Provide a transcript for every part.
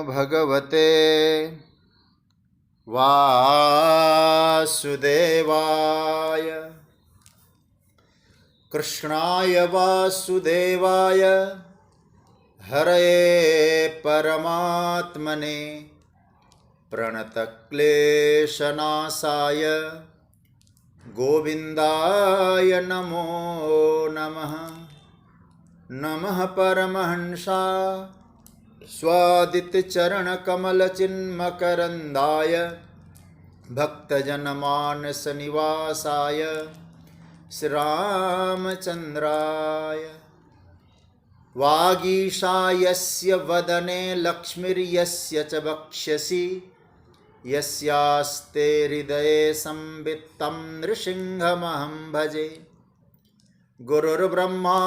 भगवते वासुदेवाय। कृष्णाय वासुदेवाय हरये परमात्मने प्रणतक्लेशनाशाय गोविन्दाय नमो नमः। नमः परमहंसा स्वादितचरणकमलचिन्मकरन्दाय भक्तजनमानसनिवासाय श्रीरामचन्द्राय। वागीशायस्य वदने लक्ष्मीर्यस्य च वक्ष्यसि यस्यास्ते हृदये संवित्तं नृसिंहमहं भजे। गुरुर्ब्रह्मा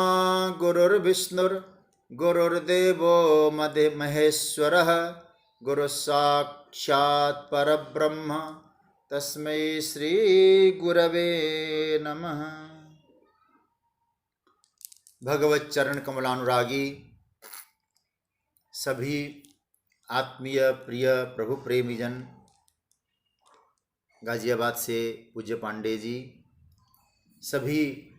गुरुर्विष्णुर्गुरुर्देवो महेश्वरः गुरुसाक्षात् परब्रह्म तस्मै श्री गुरवे नमः। भगवत चरण कमलानुरागी सभी आत्मीय प्रिय प्रभु प्रेमीजन, गाजियाबाद से पूज्य पांडे जी, सभी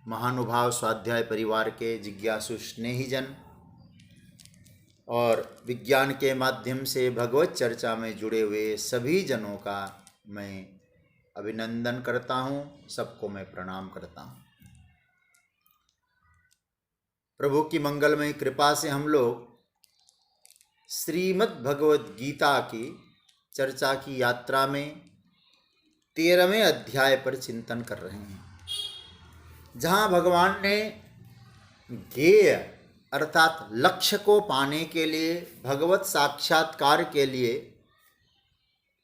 महानुभाव स्वाध्याय परिवार के जिज्ञासु स्नेहीजन और विज्ञान के माध्यम से भगवत चर्चा में जुड़े हुए सभी जनों का मैं अभिनंदन करता हूँ, सबको मैं प्रणाम करता हूँ। प्रभु की मंगलमय कृपा से हम लोग श्रीमद् भगवद गीता की चर्चा की यात्रा में 13वें अध्याय पर चिंतन कर रहे हैं, जहाँ भगवान ने ध्येय अर्थात लक्ष्य को पाने के लिए, भगवत साक्षात्कार के लिए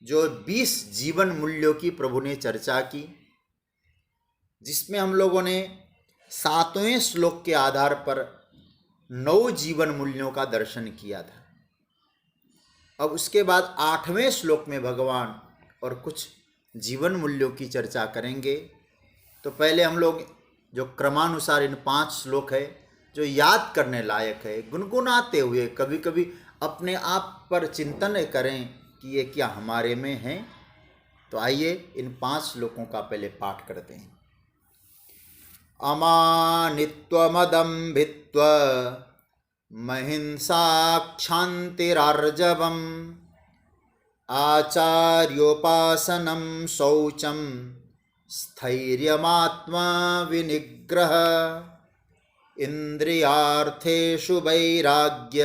जो 20 जीवन मूल्यों की प्रभु ने चर्चा की, जिसमें हम लोगों ने 7वें श्लोक के आधार पर 9 जीवन मूल्यों का दर्शन किया था। अब उसके बाद 8वें श्लोक में भगवान और कुछ जीवन मूल्यों की चर्चा करेंगे। तो पहले हम लोग जो क्रमानुसार इन 5 श्लोक है जो याद करने लायक है, गुनगुनाते हुए कभी कभी अपने आप पर चिंतन करें कि ये क्या हमारे में है। तो आइए इन 5 श्लोकों का पहले पाठ करते हैं। अमानित्वमदम्भित्व महिंसा क्षान्तिरार्जवम् आचार्योपासनं शौचं स्थैर्यमात्मा विनिग्रह इंद्रियार्थेषु वैराग्य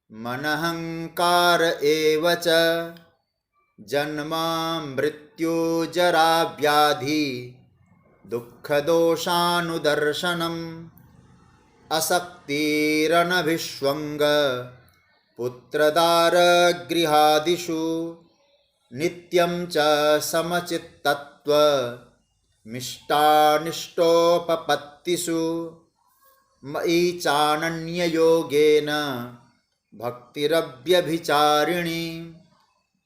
मनहंकार एव च जन्म मृत्यु जरा व्याधि दुःखदोषानुदर्शनम् असक्तिरनभिष्वङ्ग पुत्रदारगृहादिषु नित्यं च समचित्तत्व मिष्टानिष्टोपपत्तिषु मयि चानन्ययोगेन भक्तिरव्यभिचारिणी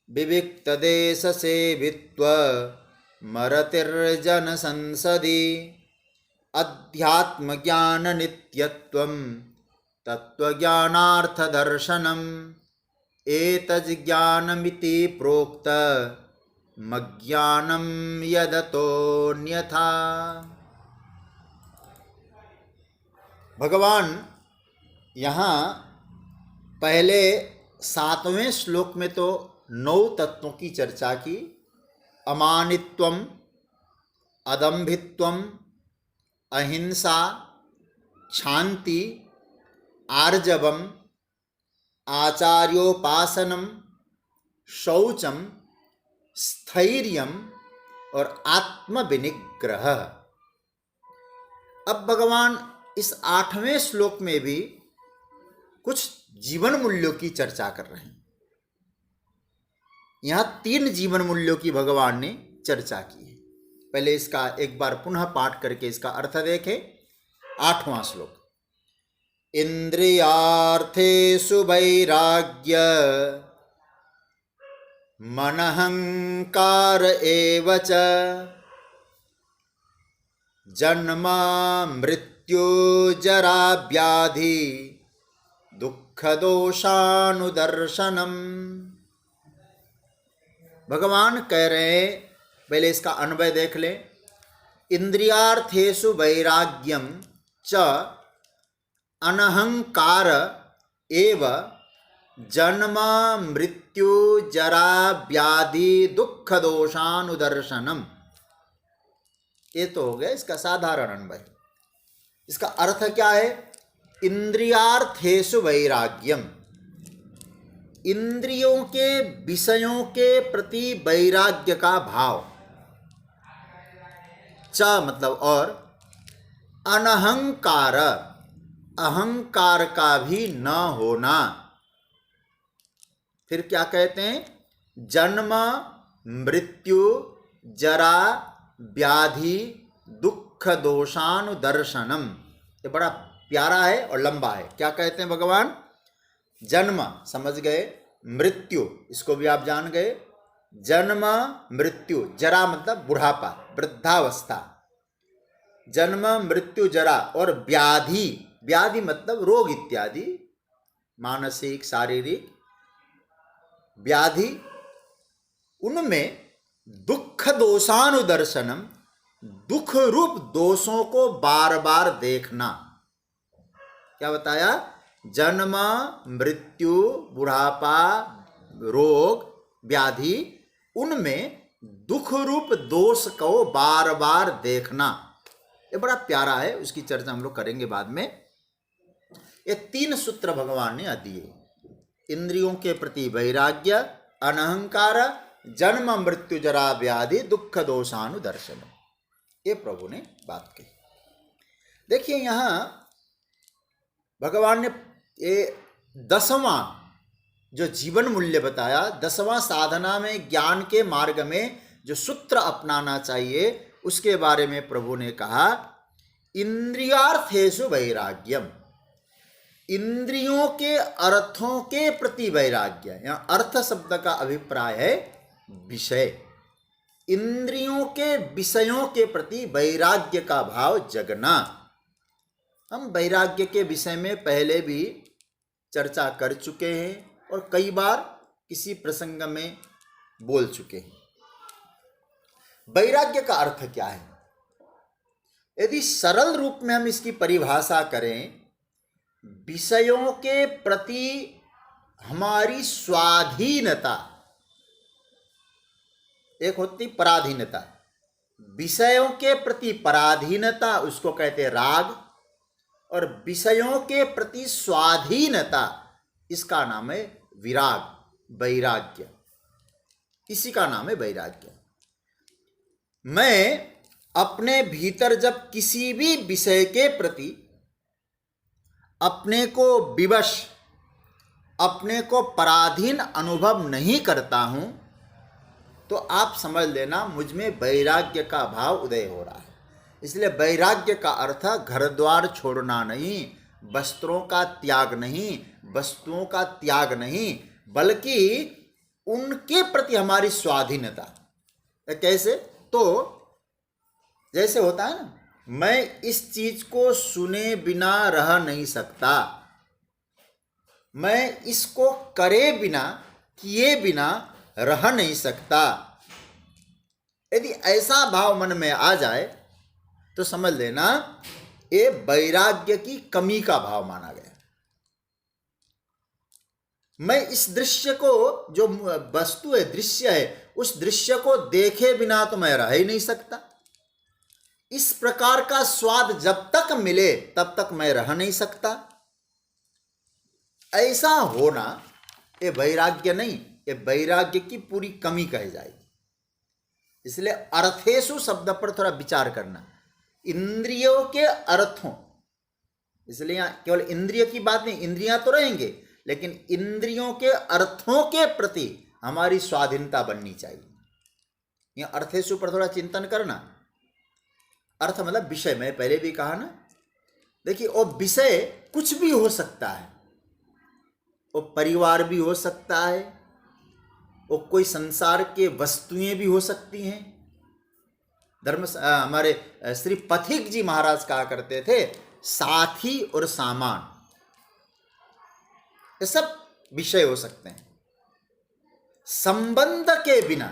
विविक्तदेशसेवित्व मरतिर्जनसंसदि अध्यात्मज्ञाननित्यत्वं तत्त्वज्ञानार्थदर्शनम् एतज्ज्ञानमिति प्रोक्त मज्ञानं यदतोऽन्यथा। भगवान यहाँ पहले 7वें श्लोक में तो 9 तत्वों की चर्चा की। अमानित्वम, अदम्भित्वम, अहिंसा, शांति, आर्जवम, आचार्योपासनम, शौचम, स्थैर्यम और आत्मविनिग्रह। अब भगवान इस 8वें श्लोक में भी कुछ जीवन मूल्यों की चर्चा कर रहे हैं। यहाँ 3 जीवन मूल्यों की भगवान ने चर्चा की है। पहले इसका एक बार पुनः पाठ करके इसका अर्थ देखें। 8वां श्लोक। इंद्रियार्थेषु वैराग्य मनहंकार एव च जन्म मृत्यु जरा व्याधि दुःख दुःखदोषानुदर्शनम्। भगवान कह रहे हैं, पहले इसका अन्वय देख लें। इंद्रियार्थेषु वैराग्यम च अनहंकार एव जन्म मृत्यु जरा व्याधि दुख दोषानुदर्शनम। ये तो हो गया इसका साधारण अन्वय। इसका अर्थ क्या है? इंद्रियार्थेषु वैराग्यम, इंद्रियों के विषयों के प्रति वैराग्य का भाव। च मतलब और, अनहंकार, अहंकार का भी न होना। फिर क्या कहते हैं? जन्म मृत्यु जरा व्याधि दुख दोषानुदर्शनम। ये बड़ा प्यारा है और लंबा है। क्या कहते हैं भगवान? जन्म समझ गए, मृत्यु इसको भी आप जान गए। जन्म मृत्यु, जरा मतलब बुढ़ापा, वृद्धावस्था। जन्म मृत्यु जरा, और व्याधि, व्याधि मतलब रोग इत्यादि, मानसिक शारीरिक व्याधि। उनमें दुख दोषानुदर्शनम, दुख रूप दोषों को बार बार देखना। क्या बताया? जन्म मृत्यु बुढ़ापा रोग व्याधि, उनमें दुख रूप दोष को बार बार देखना। ये बड़ा प्यारा है, उसकी चर्चा हम लोग करेंगे बाद में। ये 3 सूत्र भगवान ने दिए। इंद्रियों के प्रति वैराग्य, अनहंकार, जन्म मृत्यु जरा व्याधि दुख दोषानुदर्शन। ये प्रभु ने बात कही। देखिए यहाँ भगवान ने ये 10वां जो जीवन मूल्य बताया, 10वां साधना में ज्ञान के मार्ग में जो सूत्र अपनाना चाहिए, उसके बारे में प्रभु ने कहा इंद्रियार्थेषु वैराग्यम, इंद्रियों के अर्थों के प्रति वैराग्य। यहाँ अर्थ शब्द का अभिप्राय है विषय। इंद्रियों के विषयों के प्रति वैराग्य का भाव जगना। हम वैराग्य के विषय में पहले भी चर्चा कर चुके हैं और कई बार किसी प्रसंग में बोल चुके हैं। वैराग्य का अर्थ क्या है? यदि सरल रूप में हम इसकी परिभाषा करें, विषयों के प्रति हमारी स्वाधीनता, एक होती पराधीनता, विषयों के प्रति पराधीनता उसको कहते हैं राग, और विषयों के प्रति स्वाधीनता इसका नाम है विराग, वैराग्य। इसी का नाम है वैराग्य। मैं अपने भीतर जब किसी भी विषय के प्रति अपने को विवश, अपने को पराधीन अनुभव नहीं करता हूं, तो आप समझ लेना मुझ में वैराग्य का भाव उदय हो रहा है। इसलिए वैराग्य का अर्थ घर द्वार छोड़ना नहीं, वस्त्रों का त्याग नहीं, वस्तुओं का त्याग नहीं, बल्कि उनके प्रति हमारी स्वाधीनता। कैसे? तो जैसे होता है ना, मैं इस चीज को सुने बिना रह नहीं सकता, मैं इसको करे बिना, किए बिना रह नहीं सकता। यदि ऐसा भाव मन में आ जाए तो समझ लेना ये वैराग्य की कमी का भाव माना गया। मैं इस दृश्य को, जो वस्तु है, दृश्य है, उस दृश्य को देखे बिना तो मैं रह ही नहीं सकता। इस प्रकार का स्वाद जब तक मिले तब तक मैं रह नहीं सकता। ऐसा होना ये वैराग्य नहीं, ये वैराग्य की पूरी कमी कही जाएगी। इसलिए अर्थेषु शब्द पर थोड़ा विचार करना, इंद्रियों के अर्थों। इसलिए यहाँ केवल इंद्रिय की बात नहीं, इंद्रियां तो रहेंगे, लेकिन इंद्रियों के अर्थों के प्रति हमारी स्वाधीनता बननी चाहिए। यहाँ अर्थेषु पर थोड़ा चिंतन करना। अर्थ मतलब विषय, मैं पहले भी कहा ना। देखिए वो विषय कुछ भी हो सकता है, वो परिवार भी हो सकता है, वो कोई संसार के वस्तुएं भी हो सकती हैं। हमारे श्री पथिक जी महाराज कहा करते थे, साथी और सामान। ये सब विषय हो सकते हैं। संबंध के बिना,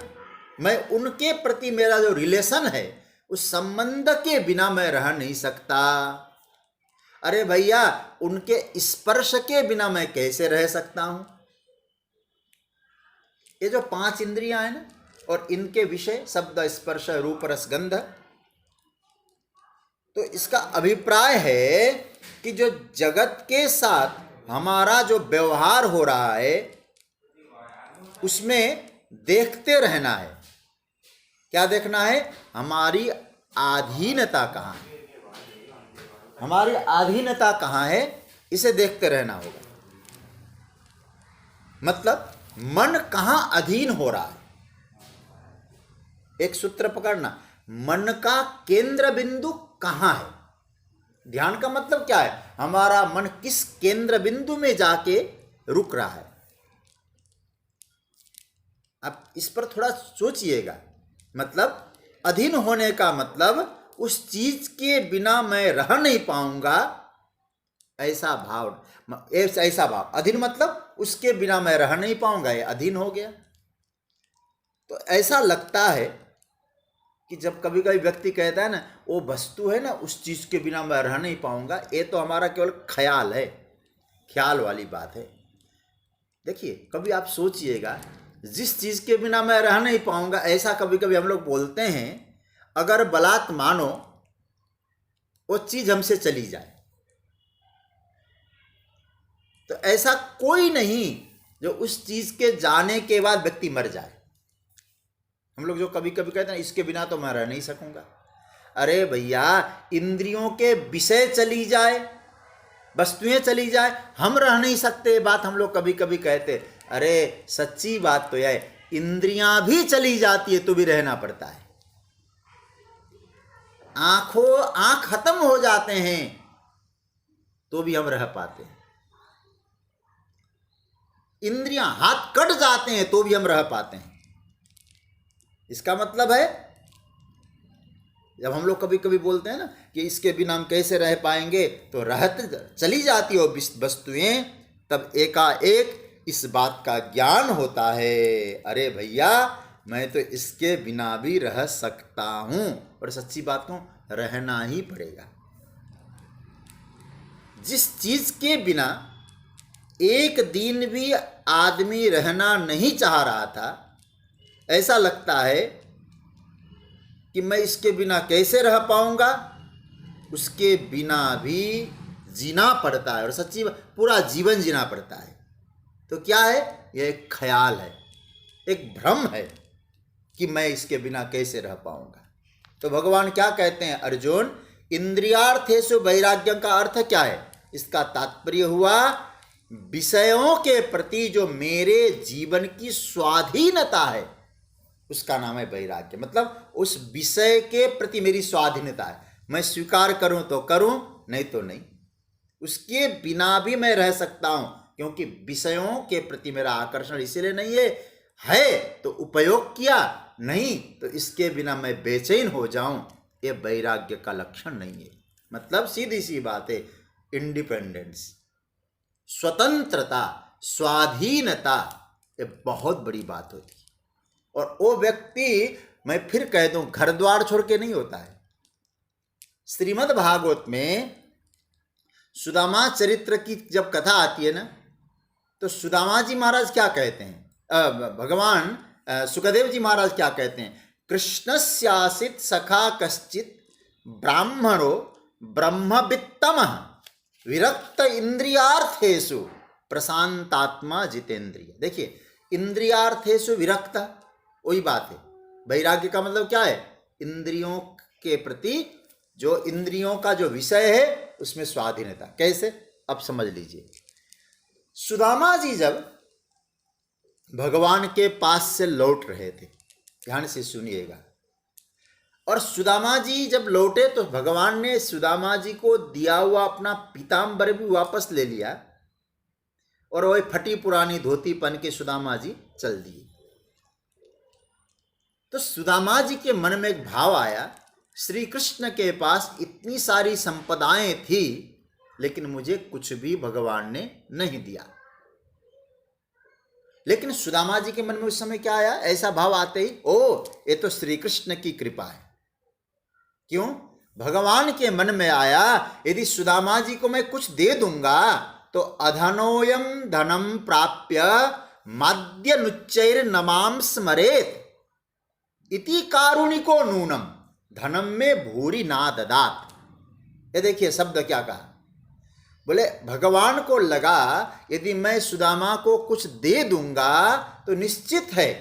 मैं उनके प्रति मेरा जो रिलेशन है उस संबंध के बिना मैं रह नहीं सकता। अरे भैया, उनके स्पर्श के बिना मैं कैसे रह सकता हूं? ये जो 5 इंद्रियां हैं ना, और इनके विषय शब्द, स्पर्श, रूप, रस, गंध, तो इसका अभिप्राय है कि जो जगत के साथ हमारा जो व्यवहार हो रहा है उसमें देखते रहना है। क्या देखना है? हमारी अधीनता कहाँ है, हमारी अधीनता कहाँ है, इसे देखते रहना होगा। मतलब मन कहाँ अधीन हो रहा है। एक सूत्र पकड़ना, मन का केंद्र बिंदु कहाँ है। ध्यान का मतलब क्या है? हमारा मन किस केंद्र बिंदु में जाके रुक रहा है। आप इस पर थोड़ा सोचिएगा। मतलब अधीन होने का मतलब उस चीज के बिना मैं रह नहीं पाऊंगा, ऐसा भाव, ऐसा भाव। अधीन मतलब उसके बिना मैं रह नहीं पाऊंगा, ये अधीन हो गया। तो ऐसा लगता है कि जब कभी कभी व्यक्ति कहता है ना, वो वस्तु है ना, उस चीज के बिना मैं रह नहीं पाऊंगा, ये तो हमारा केवल ख्याल है, ख्याल वाली बात है। देखिए, कभी आप सोचिएगा, जिस चीज के बिना मैं रह नहीं पाऊंगा, ऐसा कभी कभी हम लोग बोलते हैं। अगर बलात् मानो वो चीज हमसे चली जाए, तो ऐसा कोई नहीं जो उस चीज के जाने के बाद व्यक्ति मर जाए। हम लोग जो कभी कभी कहते हैं इसके बिना तो मैं रह नहीं सकूंगा। अरे भैया, इंद्रियों के विषय चली जाए, वस्तुएं चली जाए, हम रह नहीं सकते, बात हम लोग कभी कभी कहते। अरे सच्ची बात तो यह है, इंद्रियां भी चली जाती है तो भी रहना पड़ता है। आंख खत्म हो जाते हैं तो भी हम रह पाते हैं। इंद्रियां हाथ कट जाते हैं तो भी हम रह पाते हैं। इसका मतलब है, जब हम लोग कभी कभी बोलते हैं ना कि इसके बिना हम कैसे रह पाएंगे, तो रहते चली जाती हो वस्तुएं, तब एकाएक इस बात का ज्ञान होता है, अरे भैया मैं तो इसके बिना भी रह सकता हूं। और सच्ची बात कहूं, रहना ही पड़ेगा। जिस चीज के बिना एक दिन भी आदमी रहना नहीं चाह रहा था, ऐसा लगता है कि मैं इसके बिना कैसे रह पाऊंगा, उसके बिना भी जीना पड़ता है, और सच्ची पूरा जीवन जीना पड़ता है। तो क्या है? यह एक ख्याल है, एक भ्रम है कि मैं इसके बिना कैसे रह पाऊंगा। तो भगवान क्या कहते हैं? अर्जुन, इंद्रियार्थेषु वैराग्यम का अर्थ क्या है? इसका तात्पर्य हुआ, विषयों के प्रति जो मेरे जीवन की स्वाधीनता है उसका नाम है वैराग्य। मतलब उस विषय के प्रति मेरी स्वाधीनता है, मैं स्वीकार करूं तो करूं, नहीं तो नहीं। उसके बिना भी मैं रह सकता हूं, क्योंकि विषयों के प्रति मेरा आकर्षण इसीलिए नहीं है तो उपयोग किया, नहीं तो इसके बिना मैं बेचैन हो जाऊं, ये वैराग्य का लक्षण नहीं है। मतलब सीधी सी बात है, इंडिपेंडेंस, स्वतंत्रता, स्वाधीनता, ये बहुत बड़ी बात होती है। और वो व्यक्ति, मैं फिर कह दूं, घर द्वार छोड़ के नहीं होता है। श्रीमद् भागवत में सुदामा चरित्र की जब कथा आती है ना, तो सुदामा जी महाराज क्या कहते हैं, भगवान सुखदेव जी महाराज क्या कहते हैं? कृष्णस्यासित सखा कश्चित ब्राह्मणो ब्रह्मवित्तमः विरक्त इंद्रियार्थेषु प्रशांतात्मा जितेंद्रिय। देखिए, इंद्रियार्थेषु विरक्त, वही बात है। वैराग्य का मतलब क्या है? इंद्रियों के प्रति, जो इंद्रियों का जो विषय है उसमें स्वाधीनता। कैसे? अब समझ लीजिए। सुदामा जी जब भगवान के पास से लौट रहे थे, ध्यान से सुनिएगा, और सुदामा जी जब लौटे तो भगवान ने सुदामा जी को दिया हुआ अपना पीताम्बर भी वापस ले लिया, और वही फटी पुरानी धोती पहन के सुदामा जी चल दिए। तो सुदामा जी के मन में एक भाव आया, श्री कृष्ण के पास इतनी सारी संपदाएं थी, लेकिन मुझे कुछ भी भगवान ने नहीं दिया। लेकिन सुदामा जी के मन में उस समय क्या आया? ऐसा भाव आते ही, ओ ये तो श्री कृष्ण की कृपा है। क्यों? भगवान के मन में आया यदि सुदामा जी को मैं कुछ दे दूंगा तो अधनोयम धनम प्राप्य माद्य नुच्चैर नमाम स्मरेत इति कारुणिको नूनम धनम में भूरी ना ददात। ये देखिए शब्द क्या कहा। बोले भगवान को लगा यदि मैं सुदामा को कुछ दे दूंगा तो निश्चित है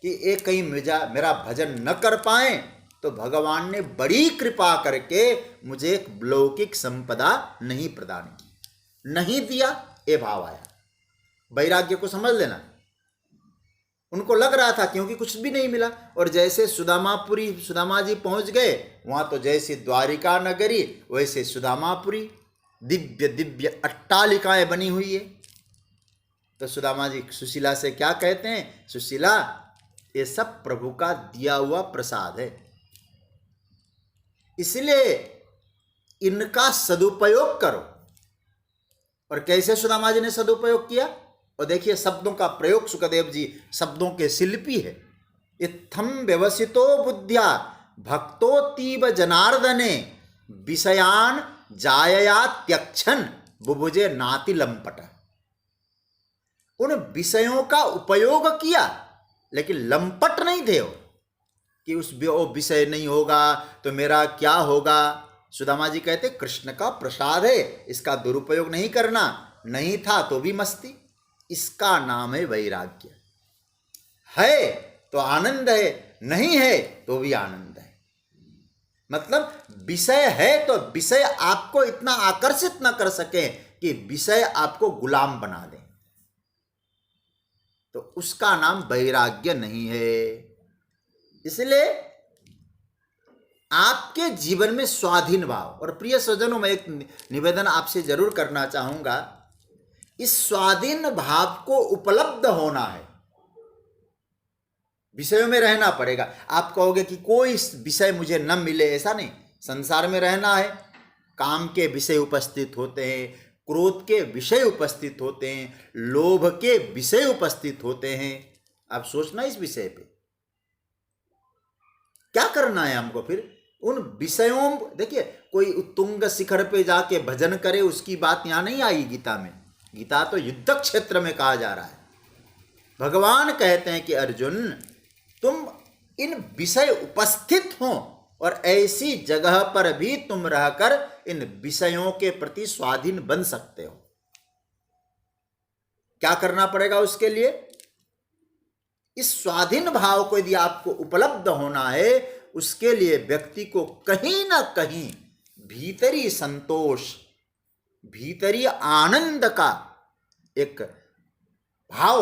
कि ये कहीं मेरा भजन न कर पाए, तो भगवान ने बड़ी कृपा करके मुझे एक लौकिक संपदा नहीं प्रदान की, नहीं दिया, ये भाव आया। वैराग्य को समझ लेना। उनको लग रहा था क्योंकि कुछ भी नहीं मिला, और जैसे सुदामा जी पहुंच गए वहां, तो जैसे द्वारिका नगरी वैसे सुदामापुरी, दिव्य दिव्य अट्टालिकाएं बनी हुई है। तो सुदामा जी सुशीला से क्या कहते हैं? सुशीला, ये सब प्रभु का दिया हुआ प्रसाद है, इसलिए इनका सदुपयोग करो। और कैसे सुदामा जी ने सदुपयोग किया? और देखिए शब्दों का प्रयोग, सुखदेव जी शब्दों के शिल्पी है। इत्थम व्यवसितो बुद्ध्या भक्तोतीव जनार्दने विषयान जायया त्यक्षन बुभुजे नाति लंपट। उन विषयों का उपयोग किया लेकिन लंपट नहीं थे वो, कि वो विषय नहीं होगा तो मेरा क्या होगा। सुदामा जी कहते कृष्ण का प्रसाद है, इसका दुरुपयोग नहीं करना। नहीं था तो भी मस्ती, इसका नाम है वैराग्य। है तो आनंद है, नहीं है तो भी आनंद है। मतलब विषय है तो विषय आपको इतना आकर्षित न कर सके कि विषय आपको गुलाम बना दे, तो उसका नाम वैराग्य नहीं है। इसलिए आपके जीवन में स्वाधीन भाव, और प्रिय स्वजनों में एक निवेदन आपसे जरूर करना चाहूंगा, इस स्वाधीन भाव को उपलब्ध होना है, विषयों में रहना पड़ेगा। आप कहोगे कि कोई विषय मुझे न मिले, ऐसा नहीं। संसार में रहना है, काम के विषय उपस्थित होते हैं, क्रोध के विषय उपस्थित होते हैं, लोभ के विषय उपस्थित होते हैं। आप सोचना इस विषय पे क्या करना है हमको। फिर उन विषयों, देखिए कोई उत्तुंग शिखर पे जाके भजन करे उसकी बात यहां नहीं आई गीता में। गीता तो युद्ध क्षेत्र में कहा जा रहा है। भगवान कहते हैं कि अर्जुन, तुम इन विषय उपस्थित हो और ऐसी जगह पर भी तुम रहकर इन विषयों के प्रति स्वाधीन बन सकते हो। क्या करना पड़ेगा उसके लिए? इस स्वाधीन भाव को यदि आपको उपलब्ध होना है, उसके लिए व्यक्ति को कहीं ना कहीं भीतरी संतोष, भीतरी आनंद का एक भाव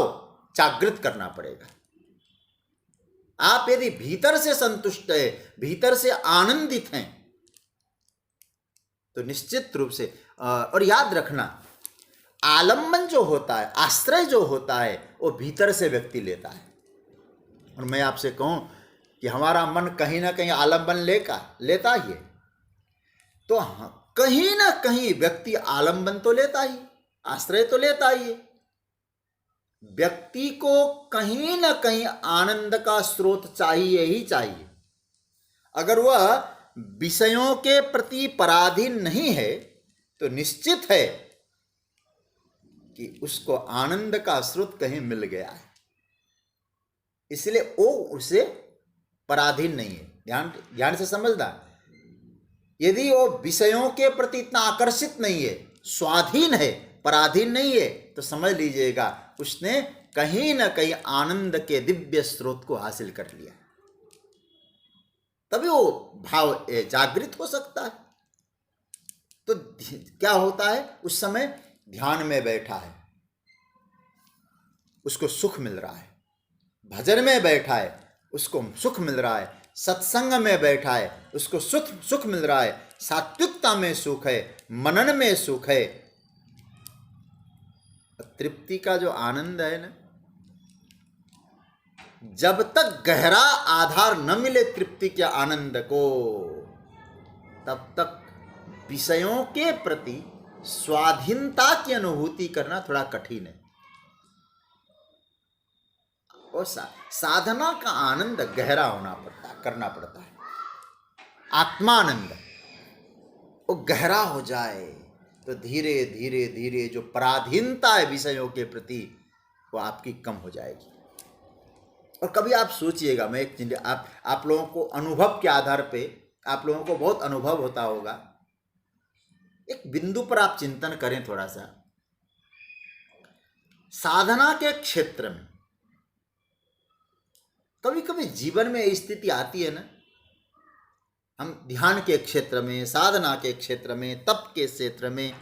जागृत करना पड़ेगा। आप यदि भीतर से संतुष्ट है, भीतर से आनंदित हैं, तो निश्चित रूप से, और याद रखना, आलंबन जो होता है, आश्रय जो होता है, वो भीतर से व्यक्ति लेता है। और मैं आपसे कहूं कि हमारा मन कहीं ना कहीं आलंबन लेता ही है, तो कहीं ना कहीं व्यक्ति आलंबन तो लेता ही, आश्रय तो लेता ही है। व्यक्ति को कहीं ना कहीं आनंद का स्रोत चाहिए ही चाहिए। अगर वह विषयों के प्रति पराधीन नहीं है तो निश्चित है कि उसको आनंद का स्रोत कहीं मिल गया है, इसलिए वो उसे पराधीन नहीं है। ध्यान से समझना। यदि वो विषयों के प्रति इतना आकर्षित नहीं है, स्वाधीन है, पराधीन नहीं है, तो समझ लीजिएगा उसने कहीं ना कहीं आनंद के दिव्य स्रोत को हासिल कर लिया, तभी वो भाव जागृत हो सकता है। तो क्या होता है, उस समय ध्यान में बैठा है, उसको सुख मिल रहा है, भजन में बैठा है, उसको सुख मिल रहा है, सत्संग में बैठा है, उसको सुख मिल रहा है, सात्विकता में सुख है, मनन में सुख है। तृप्ति का जो आनंद है ना, जब तक गहरा आधार न मिले तृप्ति के आनंद को, तब तक विषयों के प्रति स्वाधीनता की अनुभूति करना थोड़ा कठिन है। और साधना का आनंद गहरा होना पड़ता है, करना पड़ता है। आत्मानंद वो गहरा हो जाए तो धीरे धीरे धीरे जो पराधीनता है विषयों के प्रति वो आपकी कम हो जाएगी। और कभी आप सोचिएगा, मैं एक चीज आप लोगों को अनुभव के आधार पे, आप लोगों को बहुत अनुभव होता होगा, एक बिंदु पर आप चिंतन करें थोड़ा सा। साधना के क्षेत्र में कभी कभी जीवन में स्थिति आती है ना, हम ध्यान के क्षेत्र में, साधना के क्षेत्र में, तप के क्षेत्र में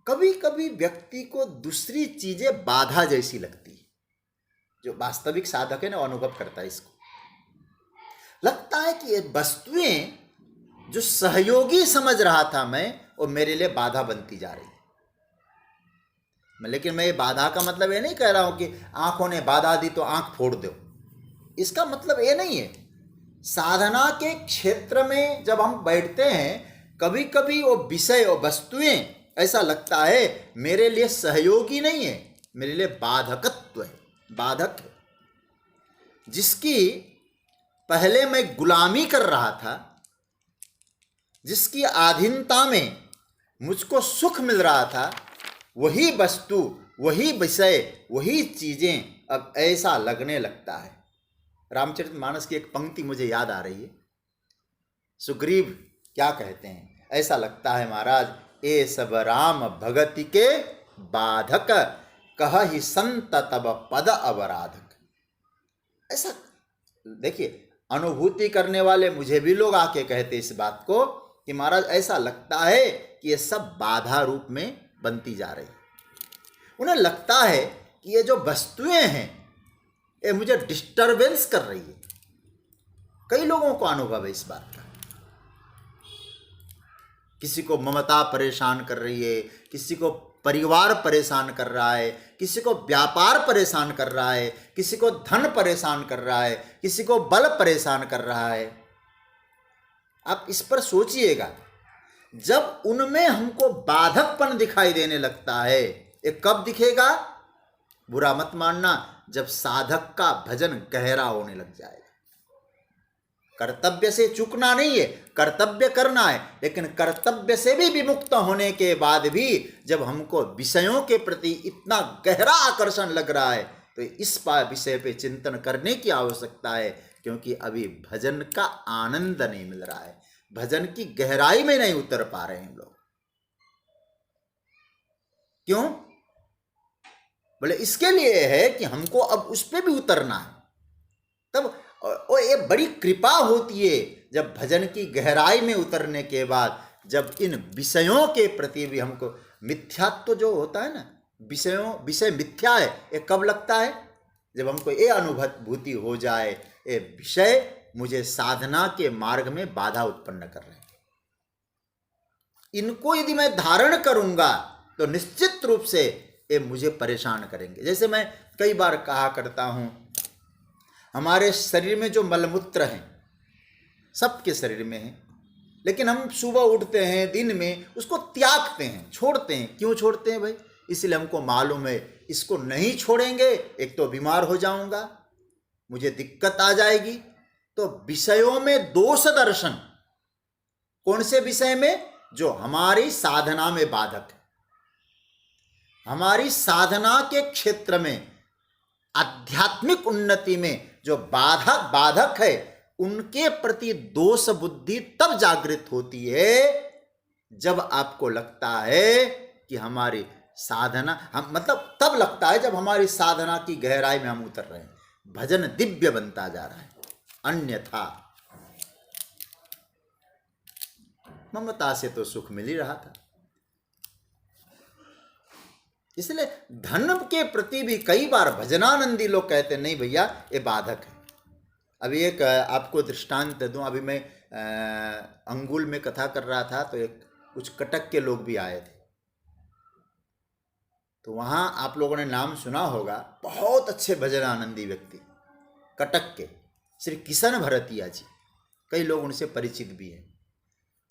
कभी कभी व्यक्ति को दूसरी चीजें बाधा जैसी लगती है। जो वास्तविक साधक है ना, वो अनुभव करता है इसको। लगता है कि ये वस्तुएं जो सहयोगी समझ रहा था मैं, वो मेरे लिए बाधा बनती जा रही है। लेकिन मैं ये बाधा का मतलब ये नहीं कह रहा हूं कि आंखों ने बाधा दी तो आंख फोड़ दो, इसका मतलब ये नहीं है। साधना के क्षेत्र में जब हम बैठते हैं, कभी कभी वो विषय और वस्तुएं ऐसा लगता है मेरे लिए सहयोगी नहीं है, मेरे लिए बाधकत्व है, बाधक है। जिसकी पहले मैं गुलामी कर रहा था, जिसकी अधीनता में मुझको सुख मिल रहा था, वही वस्तु, वही विषय, वही चीजें अब ऐसा लगने लगता है। रामचरितमानस की एक पंक्ति मुझे याद आ रही है। सुग्रीव क्या कहते हैं, ऐसा लगता है महाराज, ए सब राम भगति के बाधक, कहहि संत तब पद अवराधक। ऐसा देखिए, अनुभूति करने वाले मुझे भी लोग आके कहते इस बात को कि महाराज ऐसा लगता है कि ये सब बाधा रूप में बनती जा रही। उन्हें लगता है कि ये जो वस्तुएं हैं ये मुझे डिस्टरबेंस कर रही है। कई लोगों को अनुभव है इस बात का। किसी को ममता परेशान कर रही है, किसी को परिवार परेशान कर रहा है, किसी को व्यापार परेशान कर रहा है, किसी को धन परेशान कर रहा है, किसी को बल परेशान कर रहा है। आप इस पर सोचिएगा, जब उनमें हमको बाधकपन दिखाई देने लगता है, ये कब दिखेगा? बुरा मत मानना, जब साधक का भजन गहरा होने लग जाएगा। कर्तव्य से चूकना नहीं है, कर्तव्य करना है, लेकिन कर्तव्य से भी विमुक्त होने के बाद भी जब हमको विषयों के प्रति इतना गहरा आकर्षण लग रहा है, तो इस विषय पे चिंतन करने की आवश्यकता है, क्योंकि अभी भजन का आनंद नहीं मिल रहा है, भजन की गहराई में नहीं उतर पा रहे हैं लोग। क्यों? बोले इसके लिए है कि हमको अब उस पे भी उतरना है। तब और ये बड़ी कृपा होती है जब भजन की गहराई में उतरने के बाद, जब इन विषयों के प्रति भी हमको मिथ्यात्व जो होता है ना, विषय मिथ्या है, ये कब लगता है? जब हमको ये अनुभूति हो जाए ये विषय मुझे साधना के मार्ग में बाधा उत्पन्न कर रहे हैं, इनको यदि मैं धारण करूंगा तो निश्चित रूप से ये मुझे परेशान करेंगे। जैसे मैं कई बार कहा करता हूं, हमारे शरीर में जो मलमूत्र हैं सबके शरीर में है, लेकिन हम सुबह उठते हैं दिन में उसको त्यागते हैं, छोड़ते हैं। क्यों छोड़ते हैं भाई? इसलिए हमको मालूम है इसको नहीं छोड़ेंगे एक तो बीमार हो जाऊंगा, मुझे दिक्कत आ जाएगी। तो विषयों में दोष दर्शन, कौन से विषय में? जो हमारी साधना में बाधक है, हमारी साधना के क्षेत्र में, आध्यात्मिक उन्नति में जो बाधक है, उनके प्रति दोष बुद्धि तब जागृत होती है जब आपको लगता है कि हमारी साधना, हम मतलब तब लगता है जब हमारी साधना की गहराई में हम उतर रहे हैं, भजन दिव्य बनता जा रहा है। अन्यथा ममता से तो सुख मिल ही रहा था। इसलिए धन के प्रति भी कई बार भजनानंदी लोग कहते नहीं भैया ये बाधक है। अभी एक आपको दृष्टांत दूं, अभी मैं अंगुल में कथा कर रहा था तो एक कुछ कटक के लोग भी आए थे, तो वहाँ आप लोगों ने नाम सुना होगा, बहुत अच्छे भजनानंदी व्यक्ति कटक के श्री किशन भरतिया जी, कई लोग उनसे परिचित भी हैं।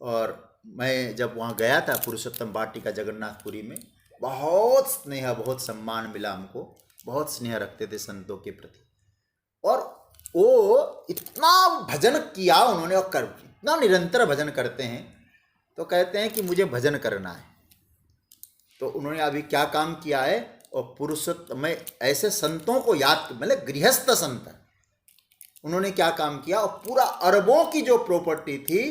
और मैं जब वहाँ गया था पुरुषोत्तम वाटिका जगन्नाथपुरी में, बहुत स्नेह बहुत सम्मान मिला हमको। बहुत स्नेह रखते थे संतों के प्रति। और वो इतना भजन किया उन्होंने, और इतना निरंतर भजन करते हैं, तो कहते हैं कि मुझे भजन करना है। तो उन्होंने अभी क्या काम किया है, और पुरुषोत्तम में ऐसे संतों को याद, मतलब गृहस्थ संत, उन्होंने क्या काम किया, और पूरा अरबों की जो प्रॉपर्टी थी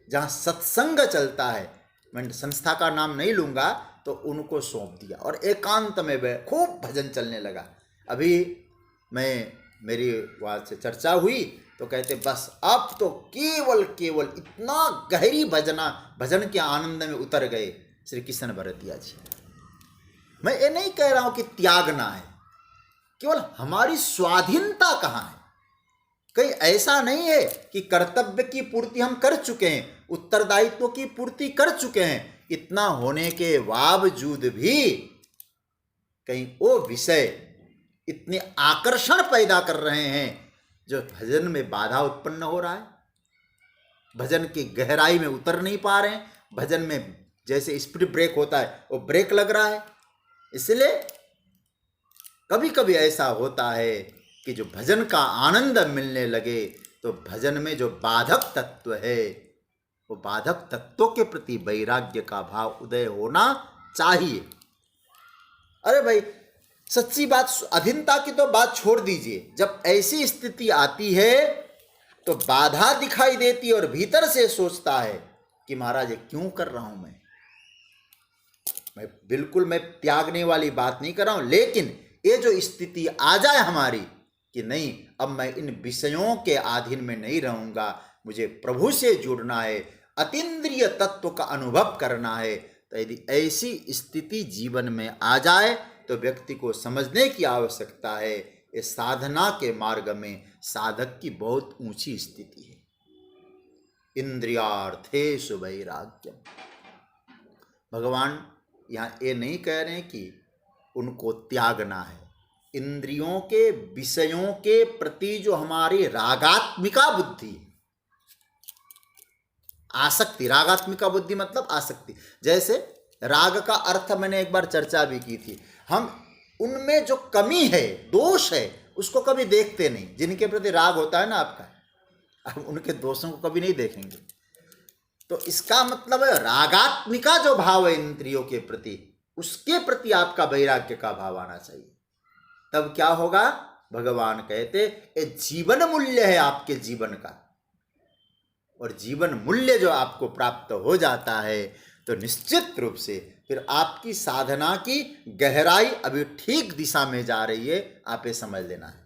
जहाँ सत्संग चलता है, मैं संस्था का नाम नहीं लूँगा, तो उनको सौंप दिया और एकांत में वह खूब भजन चलने लगा। अभी मेरी वहाँ से चर्चा हुई तो कहते बस अब तो केवल इतना गहरी भजन के आनंद में उतर गए श्री कृष्ण भरतिया जी। मैं ये नहीं कह रहा हूँ कि त्यागना है, केवल हमारी स्वाधीनता कहाँ है। कहीं ऐसा नहीं है कि कर्तव्य की पूर्ति हम कर चुके हैं, उत्तरदायित्व की पूर्ति कर चुके हैं, इतना होने के बावजूद भी कहीं वो विषय इतने आकर्षण पैदा कर रहे हैं जो भजन में बाधा उत्पन्न हो रहा है, भजन की गहराई में उतर नहीं पा रहे हैं, भजन में जैसे स्पीड ब्रेक होता है वो ब्रेक लग रहा है। इसलिए कभी कभी ऐसा होता है कि जो भजन का आनंद मिलने लगे तो भजन में जो बाधक तत्व है, वो बाधक तत्वों के प्रति वैराग्य का भाव उदय होना चाहिए। अरे भाई सच्ची बात, अधीनता की तो बात छोड़ दीजिए, जब ऐसी स्थिति आती है तो बाधा दिखाई देती है और भीतर से सोचता है कि महाराज ये क्यों कर रहा हूं मैं त्यागने वाली बात नहीं कर रहा हूं, लेकिन ये जो स्थिति आ जाए हमारी कि नहीं अब मैं इन विषयों के अधीन में नहीं रहूंगा, मुझे प्रभु से जुड़ना है, अतीन्द्रिय तत्व का अनुभव करना है, तो यदि ऐसी स्थिति जीवन में आ जाए तो व्यक्ति को समझने की आवश्यकता है इस साधना के मार्ग में साधक की बहुत ऊंची स्थिति है। इंद्रियार्थेषु वैराग्यम। भगवान यहाँ ये नहीं कह रहे हैं कि उनको त्यागना है, इंद्रियों के विषयों के प्रति जो हमारी रागात्मिका बुद्धि है, आसक्ति, रागात्मिका बुद्धि मतलब आसक्ति। जैसे राग का अर्थ मैंने एक बार चर्चा भी की थी, हम उनमें जो कमी है, दोष है, उसको कभी देखते नहीं। जिनके प्रति राग होता है ना आपका, आप उनके दोषों को कभी नहीं देखेंगे। तो इसका मतलब है रागात्मिका जो भाव है इंद्रियों के प्रति, उसके प्रति आपका वैराग्य का भाव आना चाहिए। तब क्या होगा, भगवान कहते ये जीवन मूल्य है आपके जीवन का, और जीवन मूल्य जो आपको प्राप्त हो जाता है तो निश्चित रूप से फिर आपकी साधना की गहराई अभी ठीक दिशा में जा रही है, आप ये समझ लेना है।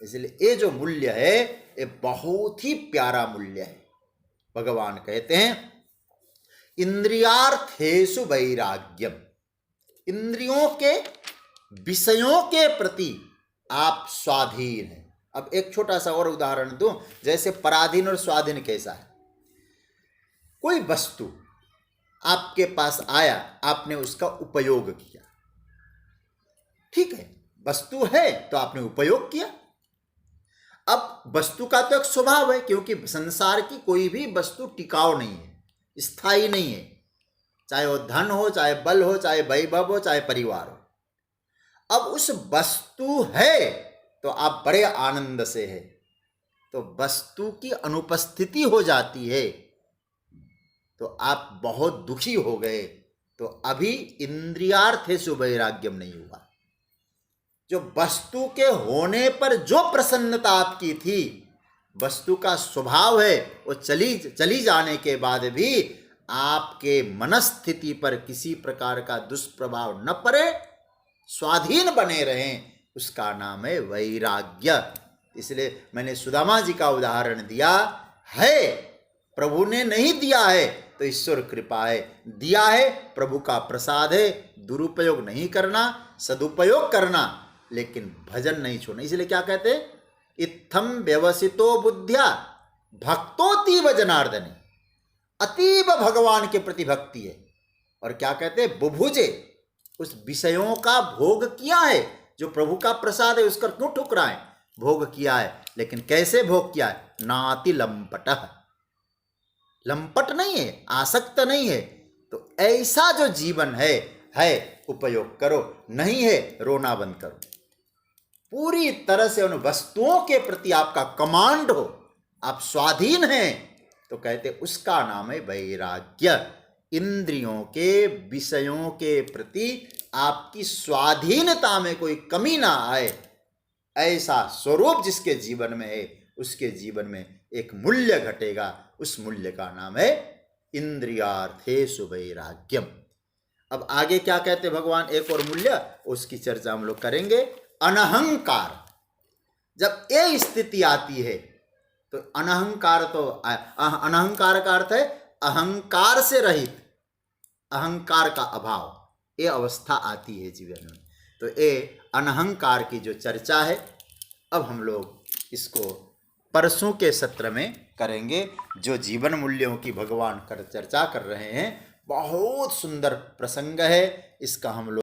इसलिए ये जो मूल्य है ये बहुत ही प्यारा मूल्य है। भगवान कहते हैं इंद्रियार्थेषु वैराग्यम, इंद्रियों के विषयों के प्रति आप स्वाधीन हैं। अब एक छोटा सा और उदाहरण दूं, जैसे पराधीन और स्वाधीन कैसा है। कोई वस्तु आपके पास आया, आपने उसका उपयोग किया, ठीक है, वस्तु है तो आपने उपयोग किया। अब वस्तु का तो एक स्वभाव है, क्योंकि संसार की कोई भी वस्तु टिकाऊ नहीं है, स्थायी नहीं है, चाहे वो धन हो, चाहे बल हो, चाहे वैभव हो, चाहे परिवार हो। अब उस वस्तु है तो आप बड़े आनंद से है, तो वस्तु की अनुपस्थिति हो जाती है तो आप बहुत दुखी हो गए, तो अभी इंद्रियार्थेषु वैराग्यम नहीं हुआ। जो वस्तु के होने पर जो प्रसन्नता आपकी थी, वस्तु का स्वभाव है वो चली जाने के बाद भी आपके मनस्थिति पर किसी प्रकार का दुष्प्रभाव न पड़े, स्वाधीन बने रहें, उसका नाम है वैराग्य। इसलिए मैंने सुदामा जी का उदाहरण दिया है, प्रभु ने नहीं दिया है तो ईश्वर कृपा है, दिया है प्रभु का प्रसाद है, दुरुपयोग नहीं करना, सदुपयोग करना, लेकिन भजन नहीं छोड़ना। इसलिए क्या कहते, इत्थम व्यवसितो बुद्ध्या भक्तोतीव जनार्दने, अतीब भगवान के प्रति भक्ति है। और क्या कहते, बुभुजे, उस विषयों का भोग किया है, जो प्रभु का प्रसाद है उसका क्यों ठुकराएं, भोग किया है, लेकिन कैसे भोग किया है, नाति लंपटः, लंपट नहीं है, आसक्त नहीं है। तो ऐसा जो जीवन है उपयोग करो, नहीं है रोना बंद करो। पूरी तरह से उन वस्तुओं के प्रति आपका कमांड हो, आप स्वाधीन हैं, तो कहते उसका नाम है वैराग्य। इंद्रियों के विषयों के प्रति आपकी स्वाधीनता में कोई कमी ना आए, ऐसा स्वरूप जिसके जीवन में है, उसके जीवन में एक मूल्य घटेगा, उस मूल्य का नाम है इंद्रियार्थेषु वैराग्यम। अब आगे क्या कहते भगवान, एक और मूल्य, उसकी चर्चा हम लोग करेंगे। अनहंकार। जब ये स्थिति आती है तो अनहंकार, तो अनहंकार का अर्थ है अहंकार से रहित, अहंकार का अभाव, ये अवस्था आती है जीवन में। तो ये अनहंकार की जो चर्चा है, अब हम लोग इसको परसों के सत्र में करेंगे। जो जीवन मूल्यों की भगवान चर्चा कर रहे हैं, बहुत सुंदर प्रसंग है, इसका हम लोग